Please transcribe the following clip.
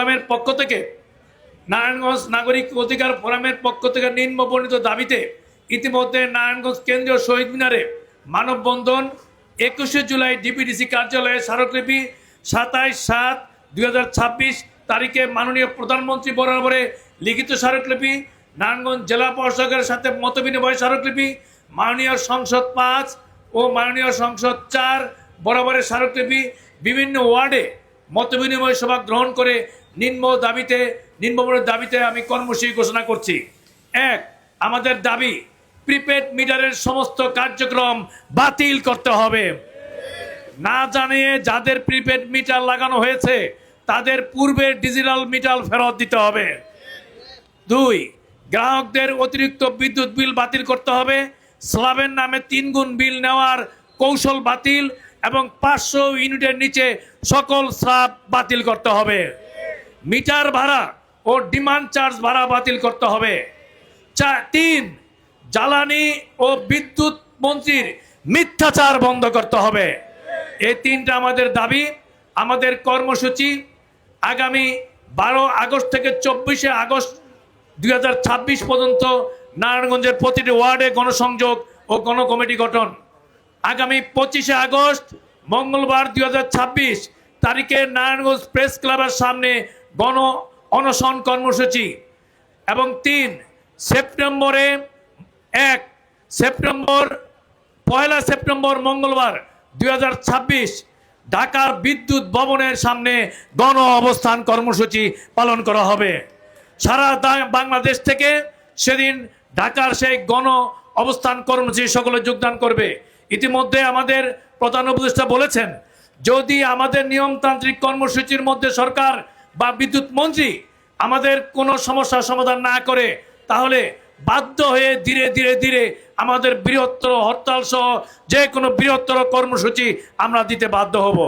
ফোরামের পক্ষ থেকে নারায়ণগঞ্জ নাগরিক অধিকার ফোরামের পক্ষ থেকে নিম্নবর্ণিত দাবিতে ইতিমধ্যে নারায়ণগঞ্জ কেন্দ্রীয় শহীদ মিনারে মানববন্ধন 21 জুলাই ডিপিডিসি কার্যালয়ে স্মারকলিপি 27/7/2026 তারিখে মাননীয় প্রধানমন্ত্রী বরাবরে লিখিত স্মারকলিপি, নারায়ণগঞ্জ জেলা প্রশাসকের সাথে মতবিনিময় স্মারকলিপি, মাননীয় সংসদ 5 ও মাননীয় সংসদ 4 বরাবরের স্মারকলিপি, বিভিন্ন ওয়ার্ডে মতবিনিময় সভা গ্রহণ করে নিম্নবর্ণিত দাবিতে আমি কর্মসূচি ঘোষণা করছি। 1. আমাদের দাবি প্রিপেড মিটারের সমস্ত কার্যক্রম বাতিল করতে হবে। না জানিয়ে যাদের প্রিপেড মিটার লাগানো হয়েছে তাদের পূর্বের ডিজিটাল মিটার ফেরত দিতে হবে। 2. গ্রাহকদের অতিরিক্ত বিদ্যুৎ বিল বাতিল করতে হবে। স্ল্যাবের নামে 3 গুণ বিল নেওয়ার কৌশল বাতিল এবং 500 ইউনিটের নিচে সকল স্ল্যাব বাতিল করতে হবে। মিটার ভাড়া ও ডিমান্ড চার্জ ভাড়া বাতিল করতে হবে। 3. জ্বালানি ও বিদ্যুৎ মন্ত্রীর মিথ্যাচার বন্ধ করতে হবে। এই 3টা আমাদের দাবি। আমাদের কর্মসূচি আগামী 12 আগস্ট থেকে 24 আগস্ট 2026 পর্যন্ত নারায়ণগঞ্জের প্রতিটি ওয়ার্ডে গণসংযোগ ও গণকমিটি গঠন। আগামী 25 আগস্ট মঙ্গলবার 2026 তারিখে নারায়ণগঞ্জ প্রেস ক্লাবের সামনে গণ অনশন কর্মসূচি এবং 3 সেপ্টেম্বরে 1 সেপ্টেম্বর মঙ্গলবার 2026 ঢাকার বিদ্যুৎ ভবনের সামনে গণ অবস্থান কর্মসূচি পালন করা হবে। সারা বাংলাদেশ থেকে সেদিন ঢাকার সেই গণ অবস্থান কর্মসূচি সকলে যোগদান করবে। ইতিমধ্যে আমাদের প্রধান উপদেষ্টা বলেছেন, যদি আমাদের নিয়মতান্ত্রিক কর্মসূচির মধ্যে সরকার বা বিদ্যুৎ মন্ত্রী আমাদের কোনো সমস্যার সমাধান না করে তাহলে বাধ্য হয়ে ধীরে ধীরে আমাদের বৃহত্তর হরতাল সহ যে কোনো বৃহত্তর কর্মসূচি আমরা দিতে বাধ্য হব।